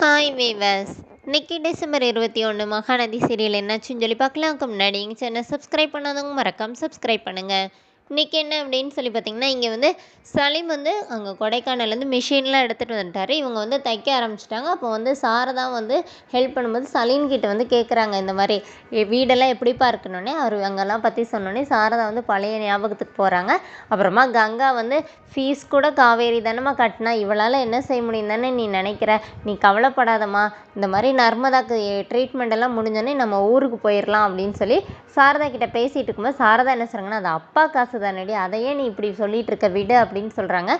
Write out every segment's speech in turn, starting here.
Hi viewers. இன்னைக்கு December 21 Mahanadi serial என்னாச்சுன்னு சொல்லி பார்க்கலாம்க்கு முன்னாடி எங்கள் சேனல் சப்ஸ்கிரைப் பண்ணாதவங்க மறக்காம சப்ஸ்கிரைப் பண்ணுங்கள். இன்றைக்கி என்ன அப்படின்னு சொல்லி பார்த்தீங்கன்னா, இங்கே வந்து சலீம் வந்து அங்கே கொடைக்கானல்லேருந்து மிஷின்லாம் எடுத்துகிட்டு வந்துட்டார். இவங்க வந்து தைக்க ஆரம்பிச்சிட்டாங்க. அப்போ வந்து சாரதா வந்து ஹெல்ப் பண்ணும்போது சலீம்கிட்ட வந்து கேட்குறாங்க, இந்த மாதிரி வீடெல்லாம் எப்படிப்பா இருக்கணுன்னே அவர் அங்கெல்லாம் பற்றி சொன்னோன்னே சாரதா வந்து பழைய ஞாபகத்துக்கு போகிறாங்க. அப்புறமா கங்கா வந்து ஃபீஸ் கூட காவேரி தானம்மா கட்டினா, இவளால் என்ன செய்ய முடியும் தானே நீ நினைக்கிற, நீ கவலைப்படாதம்மா, இந்த மாதிரி நர்மதாக்கு ட்ரீட்மெண்ட் எல்லாம் முடிஞ்சோடனே நம்ம ஊருக்கு போயிடலாம் அப்படின்னு சொல்லி சாரதா கிட்ட பேசிகிட்டு இருக்கும்போது சாரதா என்ன சொல்கிறாங்கன்னா, அது அப்பா காசு தானடி, அதையே நீ இப்படி சொல்லிகிட்டு இருக்க விடு அப்படின்னு சொல்கிறாங்க.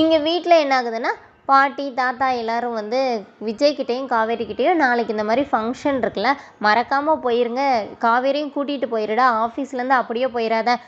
இங்கே வீட்டில் என்ன ஆகுதுன்னா, பாட்டி தாத்தா எல்லோரும் வந்து விஜய்கிட்டையும் காவேரிக்கிட்டேயும் நாளைக்கு இந்த மாதிரி ஃபங்க்ஷன் இருக்குல்ல, மறக்காமல் போயிருங்க, காவேரியும் கூட்டிகிட்டு போயிருடா, ஆஃபீஸ்லேருந்து அப்படியே போயிடாத,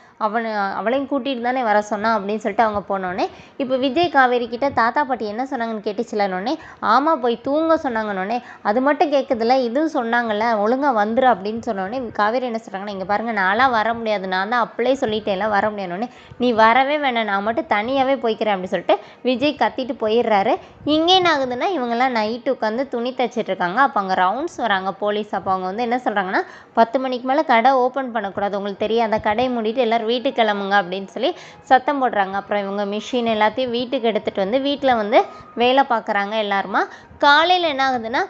அவளையும் கூட்டிகிட்டு தானே வர சொன்னான் அப்படின்னு சொல்லிட்டு அவங்க போனோடனே, இப்போ விஜய் காவேரி கிட்ட தாத்தா பாட்டி என்ன சொன்னாங்கன்னு கேட்டுச்சுலன்னொடனே, ஆமாம் போய் தூங்க சொன்னாங்கன்னொடனே, அது மட்டும் கேட்குதுல இதுவும் சொன்னாங்கல்ல ஒழுங்காக வந்துரு அப்படின்னு சொன்னோடனே காவேரி என்ன சொல்கிறாங்கன்னா, இங்கே பாருங்கள் நான்லாம் வர முடியாது, நான் தான் அப்படியே சொல்லிட்டேன்ல வர முடியாதுன்னொடனே, நீ வரவே வேணாம், நான் மட்டும் தனியாகவே போய்க்கிறேன் அப்படின்னு சொல்லிட்டு விஜய் கத்திட்டு போயிடுறாரு. இங்கே என்ன ஆகுதுன்னா, இவங்கெல்லாம் நைட்டு உட்காந்து துணி தைச்சிட்ருக்காங்க. அப்போ அங்கே ரவுண்ட்ஸ் வராங்க போலீஸ். அப்போ அவங்க வந்து என்ன சொல்கிறாங்கன்னா, 10 மணிக்கு மேலே கடை ஓப்பன் பண்ணக்கூடாது, உங்களுக்கு தெரியாத, கடையை மூடிட்டு எல்லோரும் வீட்டுக்கு கிளம்புங்க அப்படின்னு சொல்லி சத்தம் போடுறாங்க. அப்புறம் இவங்க மிஷின் எல்லாத்தையும் வீட்டுக்கு எடுத்துகிட்டு வந்து வீட்டில் வந்து வேலை பார்க்குறாங்க எல்லாருமா. காலையில் என்ன ஆகுதுன்னா,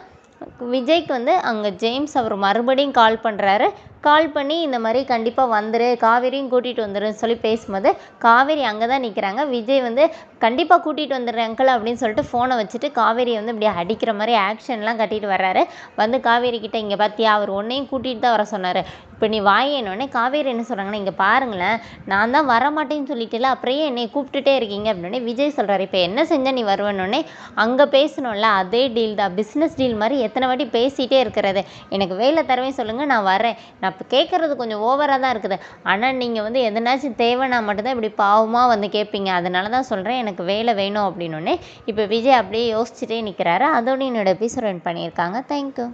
விஜய்க்கு வந்து அங்கே ஜேம்ஸ் அவர் மறுபடியும் கால் பண்ணுறாரு. கால் பண்ணி இந்த மாதிரி கண்டிப்பாக வந்துரு, காவேரியும் கூட்டிகிட்டு வந்துருன்னு சொல்லி பேசும்போது காவேரி அங்கே தான் நிற்கிறாங்க. விஜய் வந்து கண்டிப்பாக கூட்டிகிட்டு வந்துடுறேன் அங்கிள் அப்படின்னு சொல்லிட்டு ஃபோனை வச்சுட்டு காவேரியை வந்து இப்படி அடிக்கிற மாதிரி ஆக்ஷன்லாம் கட்டிட்டு வர்றாரு. வந்து காவேரி கிட்டே, இங்கே பார்த்தியா அவர் உன்னையும் கூட்டிகிட்டு தான் வர சொன்னார், இப்போ நீ வாயேனோடனே காவேரி என்ன சொல்கிறாங்கன்னா, இங்கே பாருங்களேன், நான் தான் வரமாட்டேன்னு சொல்லிட்டேல, அப்புறம் என்னை கூப்பிட்டுட்டே இருக்கீங்க அப்படின்னே விஜய் சொல்கிறாரு, இப்போ என்ன செஞ்சால் நீ வருவேன்னொடனே, அங்கே பேசணும்ல அதே டீல் தான், பிஸ்னஸ் டீல் மாதிரி எத்தனை வாட்டி பேசிகிட்டே இருக்கிறது, எனக்கு வேலை தரவே சொல்லுங்கள், நான் வரேன், நான் இப்போ கேட்குறது கொஞ்சம் ஓவராக தான் இருக்குது, ஆனால் நீங்கள் வந்து எதனாச்சும் தேவைன்னா மட்டும்தான் இப்படி பாவமாக வந்து கேட்பீங்க, அதனால தான் சொல்கிறேன் எனக்கு வேலை வேணும் அப்படின்னோடனே இப்போ விஜய் அப்படியே யோசிச்சுட்டே நிற்கிறாரு. அதோடு என்னோட எபிசோட் ரன் பண்ணியிருக்காங்க. தேங்க்யூ.